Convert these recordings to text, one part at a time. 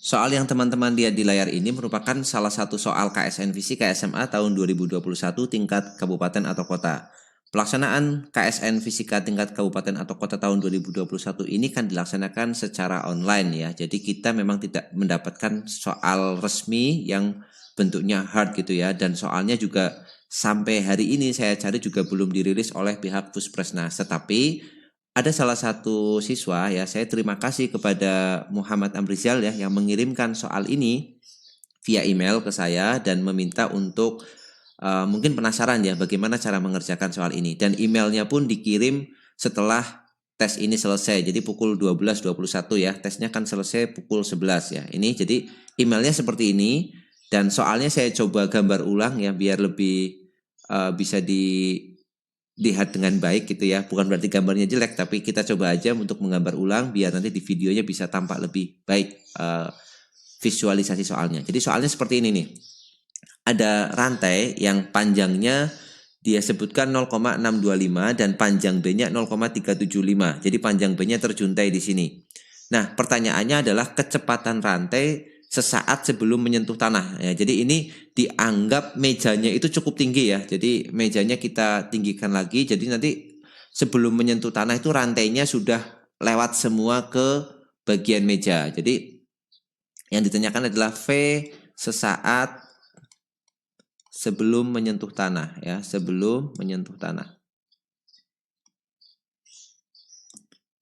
Soal yang teman-teman lihat di layar ini merupakan salah satu soal KSN Fisika SMA tahun 2021 tingkat kabupaten atau kota. Pelaksanaan KSN Fisika tingkat kabupaten atau kota tahun 2021 ini kan dilaksanakan secara online ya. Jadi kita memang tidak mendapatkan soal resmi yang bentuknya hard gitu ya. Dan soalnya juga sampai hari ini saya cari juga belum dirilis oleh pihak Puspresnas. Tetapi ada salah satu siswa ya, saya terima kasih kepada Muhammad Amrizal ya yang mengirimkan soal ini via email ke saya dan meminta untuk mungkin penasaran ya bagaimana cara mengerjakan soal ini, dan emailnya pun dikirim setelah tes ini selesai. Jadi pukul 12.21 ya, tesnya kan selesai pukul 11 ya. Ini jadi emailnya seperti ini, dan soalnya saya coba gambar ulang ya biar lebih bisa dilihat dengan baik gitu ya. Bukan berarti gambarnya jelek, tapi kita coba aja untuk menggambar ulang biar nanti di videonya bisa tampak lebih baik visualisasi soalnya. Jadi soalnya seperti ini nih. Ada rantai yang panjangnya dia sebutkan 0,625 dan panjang B-nya 0,375. Jadi panjang B-nya terjuntai di sini. Nah, pertanyaannya adalah kecepatan rantai sesaat sebelum menyentuh tanah. Ya, jadi ini dianggap mejanya itu cukup tinggi ya. Jadi mejanya kita tinggikan lagi. Jadi nanti sebelum menyentuh tanah itu rantainya sudah lewat semua ke bagian meja. Jadi yang ditanyakan adalah V sesaat sebelum menyentuh tanah ya, sebelum menyentuh tanah.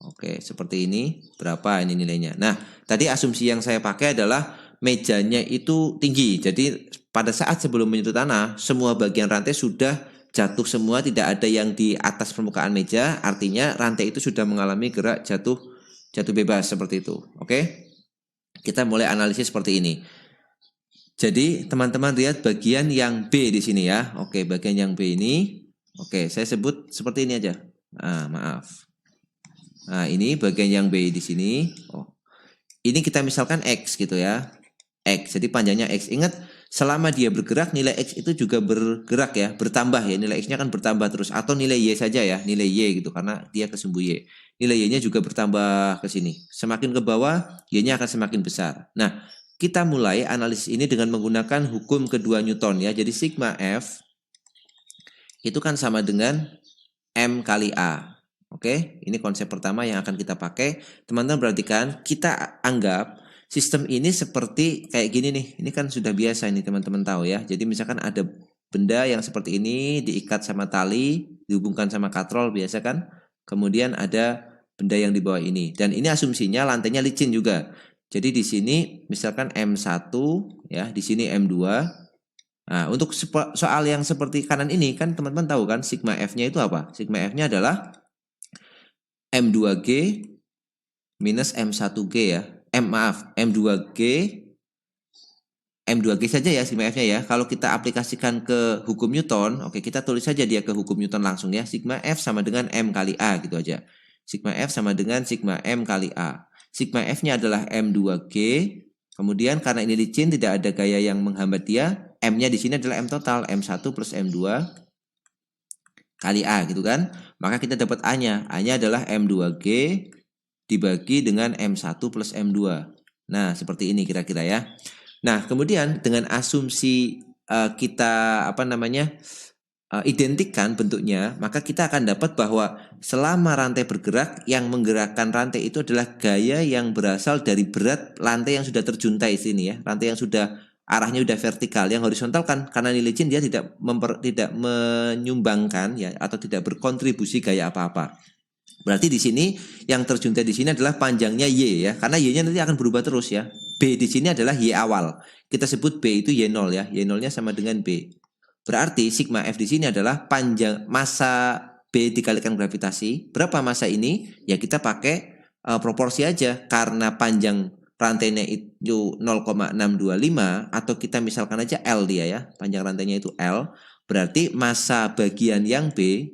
Oke, seperti ini. Berapa ini nilainya? Nah, tadi asumsi yang saya pakai adalah mejanya itu tinggi. Jadi pada saat sebelum menyentuh tanah, semua bagian rantai sudah jatuh semua, tidak ada yang di atas permukaan meja. Artinya rantai itu sudah mengalami gerak jatuh bebas seperti itu. Oke? Kita mulai analisis seperti ini. Jadi teman-teman lihat bagian yang B di sini ya. Oke, bagian yang B ini. Oke, saya sebut seperti ini aja. Maaf. Nah, ini bagian yang B di sini. Oh, ini kita misalkan X gitu ya. X, jadi panjangnya X. Ingat, selama dia bergerak, nilai X itu juga bergerak ya, bertambah ya. Nilai X-nya kan bertambah terus. Atau nilai Y saja ya, nilai Y gitu. Karena dia kesumbu Y. Nilai Y-nya juga bertambah ke sini. Semakin ke bawah, Y-nya akan semakin besar. Nah, kita mulai analisis ini dengan menggunakan hukum kedua Newton ya. Jadi sigma F itu kan sama dengan M kali A. Oke, ini konsep pertama yang akan kita pakai. Teman-teman perhatikan, kita anggap sistem ini seperti kayak gini nih. Ini kan sudah biasa ini teman-teman tahu ya. Jadi misalkan ada benda yang seperti ini diikat sama tali, dihubungkan sama katrol biasa kan. Kemudian ada benda yang di bawah ini. Dan ini asumsinya lantainya licin juga. Jadi di sini misalkan M1 ya, di sini M2. Nah, untuk soal yang seperti kanan ini kan teman-teman tahu kan sigma F-nya itu apa? Sigma F-nya adalah M2G minus M1G ya. M2G M2G saja ya sigma F-nya ya. Kalau kita aplikasikan ke hukum Newton, oke, kita tulis saja dia ke hukum Newton langsung ya. Sigma F sama dengan M kali A gitu aja. Sigma F sama dengan sigma M kali A. Sigma F-nya adalah M2G. Kemudian karena ini licin tidak ada gaya yang menghambat dia, M-nya di sini adalah M total, M1 plus M2 kali A gitu kan. Maka kita dapat A-nya. A-nya adalah M2G dibagi dengan M1 plus M2. Nah, seperti ini kira-kira ya. Nah, kemudian dengan asumsi kita identikkan bentuknya, maka kita akan dapat bahwa selama rantai bergerak, yang menggerakkan rantai itu adalah gaya yang berasal dari berat lantai yang sudah terjuntai sini ya. Rantai yang sudah arahnya sudah vertikal, yang horizontal kan karena ini licin dia tidak menyumbangkan ya atau tidak berkontribusi gaya apa-apa. Berarti di sini yang terjuntai di sini adalah panjangnya Y ya, karena Y-nya nanti akan berubah terus ya. B di sini adalah Y awal. Kita sebut B itu Y0 ya. Y0-nya sama dengan B. Berarti sigma F di sini adalah panjang massa B dikalikan gravitasi. Berapa massa ini? Ya kita pakai proporsi aja. Karena panjang rantainya itu 0,625 atau kita misalkan aja L dia ya. Panjang rantainya itu L. Berarti massa bagian yang B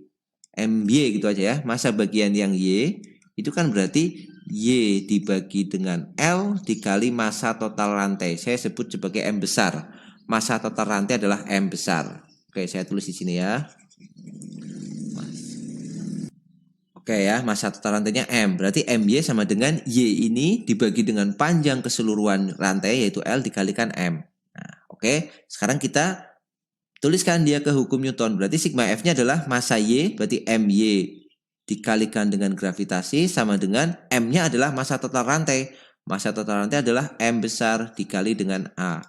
MY gitu aja ya. Massa bagian yang Y itu kan berarti Y dibagi dengan L dikali massa total rantai. Saya sebut sebagai M besar. Massa total rantai adalah M besar. Oke, saya tulis di sini ya. Oke ya, masa total rantainya M. Berarti MY sama dengan Y ini dibagi dengan panjang keseluruhan rantai yaitu L dikalikan M. Nah, oke. Sekarang kita tuliskan dia ke hukum Newton. Berarti sigma F-nya adalah massa Y, berarti MY dikalikan dengan gravitasi sama dengan M-nya adalah massa total rantai. Massa total rantai adalah M besar dikali dengan A.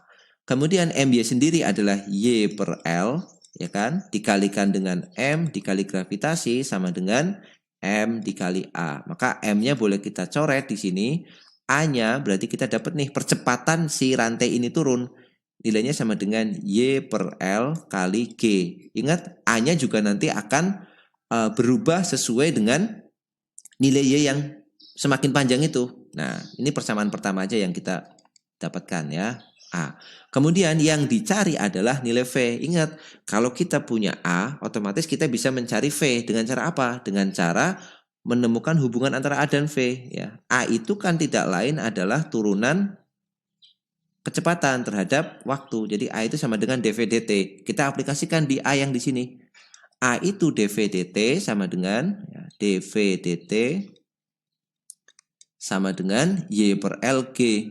Kemudian MY sendiri adalah Y per L, ya kan? Dikalikan dengan M dikali gravitasi sama dengan M dikali A. Maka M-nya boleh kita coret di sini. A-nya berarti kita dapat nih percepatan si rantai ini turun. Nilainya sama dengan Y per L kali G. Ingat, A-nya juga nanti akan berubah sesuai dengan nilai Y yang semakin panjang itu. Nah, ini persamaan pertama aja yang kita dapatkan ya. A. Kemudian yang dicari adalah nilai V. Ingat, kalau kita punya A, otomatis kita bisa mencari V dengan cara apa? Dengan cara menemukan hubungan antara A dan V. Ya. A itu kan tidak lain adalah turunan kecepatan terhadap waktu. Jadi A itu sama dengan dV dt. Kita aplikasikan di A yang di sini. A itu dV dt sama dengan ya, dV dt sama dengan Y per LG.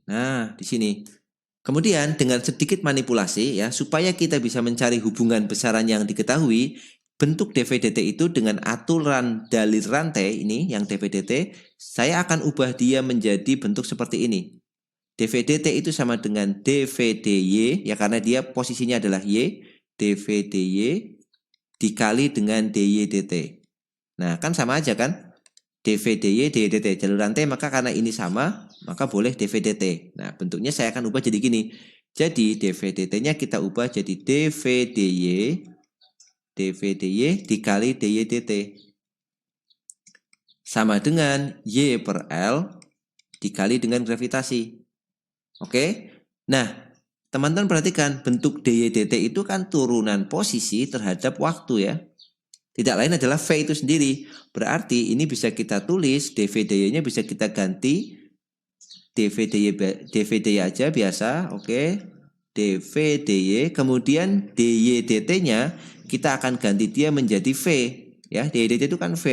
Nah, di sini. Kemudian dengan sedikit manipulasi ya, supaya kita bisa mencari hubungan besaran yang diketahui, bentuk dV dt itu dengan aturan dalil rantai ini yang dV dt, saya akan ubah dia menjadi bentuk seperti ini. dV dt itu sama dengan dV dy, ya karena dia posisinya adalah Y, dV dy dikali dengan dy dt. Nah, kan sama aja kan? dV dy, dy dt, jalur rantai, maka karena ini sama, maka boleh dV dt. Nah, bentuknya saya akan ubah jadi gini. Jadi dV dt-nya kita ubah jadi dV dy dikali dy dt. Sama dengan Y per L dikali dengan gravitasi. Oke. Nah, teman-teman perhatikan bentuk dy dt itu kan turunan posisi terhadap waktu ya. Tidak lain adalah V itu sendiri. Berarti ini bisa kita tulis dV dy-nya bisa kita ganti dV dy aja biasa, oke. dV dy, kemudian dy dt-nya kita akan ganti dia menjadi V, ya. dy dt itu kan V.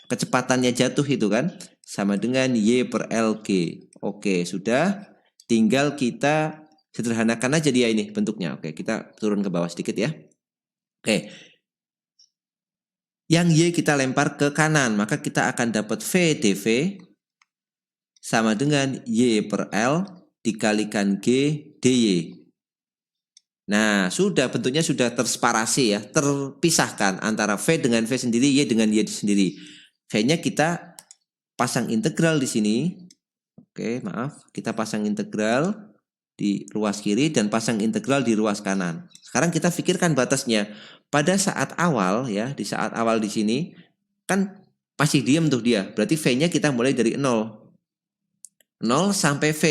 Kecepatannya jatuh itu kan sama dengan Y per LG. Oke, sudah. Tinggal kita sederhanakan aja dia ini bentuknya. Oke, kita turun ke bawah sedikit ya. Oke. Yang Y kita lempar ke kanan, maka kita akan dapat V dV sama dengan Y per L dikalikan G dy. Nah, sudah bentuknya sudah terseparasi ya, terpisahkan antara V dengan V sendiri, Y dengan Y sendiri. V-nya kita pasang integral di sini. Oke, maaf, kita pasang integral di ruas kiri dan pasang integral di ruas kanan. Sekarang kita pikirkan batasnya. Pada saat awal ya, di saat awal di sini kan masih diam tuh dia. Berarti V-nya kita mulai dari 0. 0 sampai V.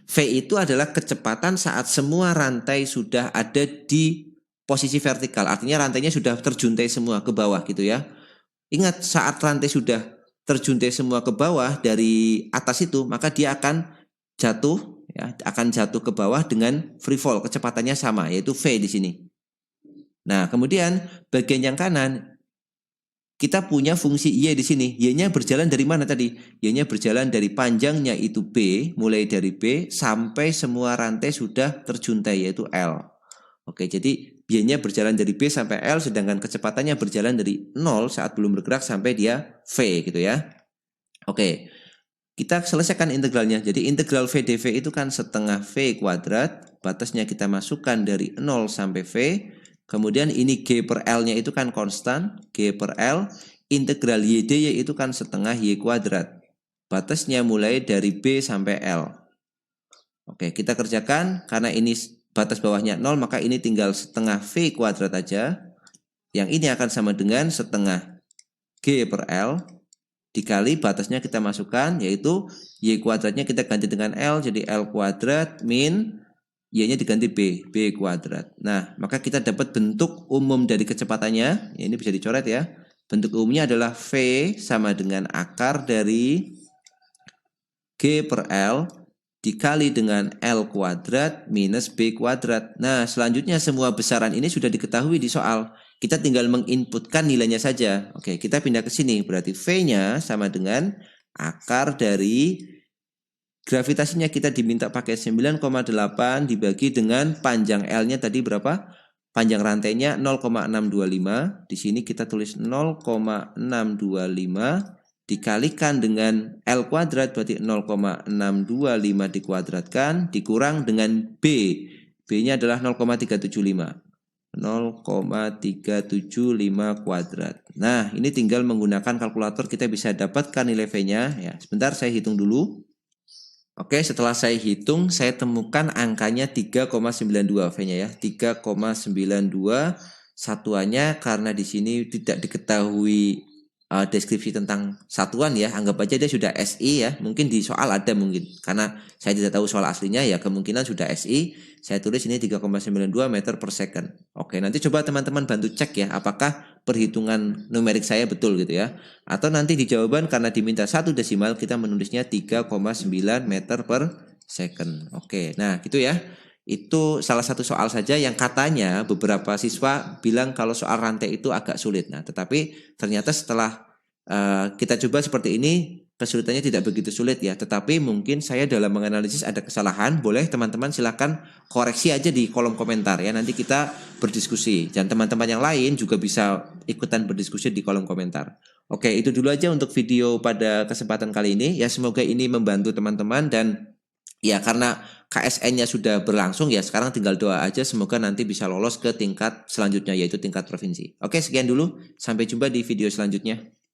V itu adalah kecepatan saat semua rantai sudah ada di posisi vertikal. Artinya rantainya sudah terjuntai semua ke bawah gitu ya. Ingat, saat rantai sudah terjuntai semua ke bawah dari atas itu, maka dia akan jatuh ya, akan jatuh ke bawah dengan free fall, kecepatannya sama yaitu V di sini. Nah, kemudian bagian yang kanan kita punya fungsi Y di sini. Y-nya berjalan dari mana tadi? Y-nya berjalan dari panjangnya itu B, mulai dari B sampai semua rantai sudah terjuntai yaitu L. Oke, jadi Y-nya berjalan dari B sampai L, sedangkan kecepatannya berjalan dari 0 saat belum bergerak sampai dia V gitu ya. Oke, kita selesaikan integralnya. Jadi integral V dV itu kan setengah V kuadrat. Batasnya kita masukkan dari 0 sampai V. Kemudian ini G per L-nya itu kan konstan. G per L. Integral Y dy itu kan setengah Y kuadrat. Batasnya mulai dari B sampai L. Oke, kita kerjakan. Karena ini batas bawahnya 0, maka ini tinggal setengah V kuadrat aja. Yang ini akan sama dengan setengah G per L dikali batasnya kita masukkan, yaitu Y kuadratnya kita ganti dengan L, jadi L kuadrat min Y-nya diganti B kuadrat. Nah, maka kita dapat bentuk umum dari kecepatannya. Ya, ini bisa dicoret ya. Bentuk umumnya adalah V sama dengan akar dari G per L dikali dengan L kuadrat minus B kuadrat. Nah, selanjutnya semua besaran ini sudah diketahui di soal. Kita tinggal menginputkan nilainya saja. Oke, kita pindah ke sini. Berarti V-nya sama dengan akar dari gravitasinya kita diminta pakai 9,8 dibagi dengan panjang L-nya tadi berapa? Panjang rantainya 0,625. Di sini kita tulis 0,625 dikalikan dengan L kuadrat berarti 0,625 dikuadratkan dikurang dengan B. B-nya adalah 0,375. 0,375 kuadrat. Nah, ini tinggal menggunakan kalkulator kita bisa dapatkan nilai V-nya. Ya, sebentar saya hitung dulu. Oke, setelah saya hitung, saya temukan angkanya 3,92 V-nya ya. 3,92 satuannya karena di sini tidak diketahui deskripsi tentang satuan ya, anggap aja dia sudah SI ya, mungkin di soal ada mungkin, karena saya tidak tahu soal aslinya ya, kemungkinan sudah SI, saya tulis ini 3,92 meter per second. Oke, nanti coba teman-teman bantu cek ya, apakah perhitungan numerik saya betul gitu ya, atau nanti di jawaban karena diminta 1 desimal, kita menulisnya 3,9 meter per second. Oke, nah gitu ya. Itu salah satu soal saja yang katanya beberapa siswa bilang kalau soal rantai itu agak sulit. Nah, tetapi ternyata setelah kita coba seperti ini, kesulitannya tidak begitu sulit ya. Tetapi mungkin saya dalam menganalisis ada kesalahan, boleh teman-teman silakan koreksi aja di kolom komentar ya. Nanti kita berdiskusi. Dan teman-teman yang lain juga bisa ikutan berdiskusi di kolom komentar. Oke, itu dulu aja untuk video pada kesempatan kali ini. Ya, semoga ini membantu teman-teman dan ya karena KSN-nya sudah berlangsung ya, sekarang tinggal doa aja semoga nanti bisa lolos ke tingkat selanjutnya yaitu tingkat provinsi. Oke, sekian dulu. Sampai jumpa di video selanjutnya.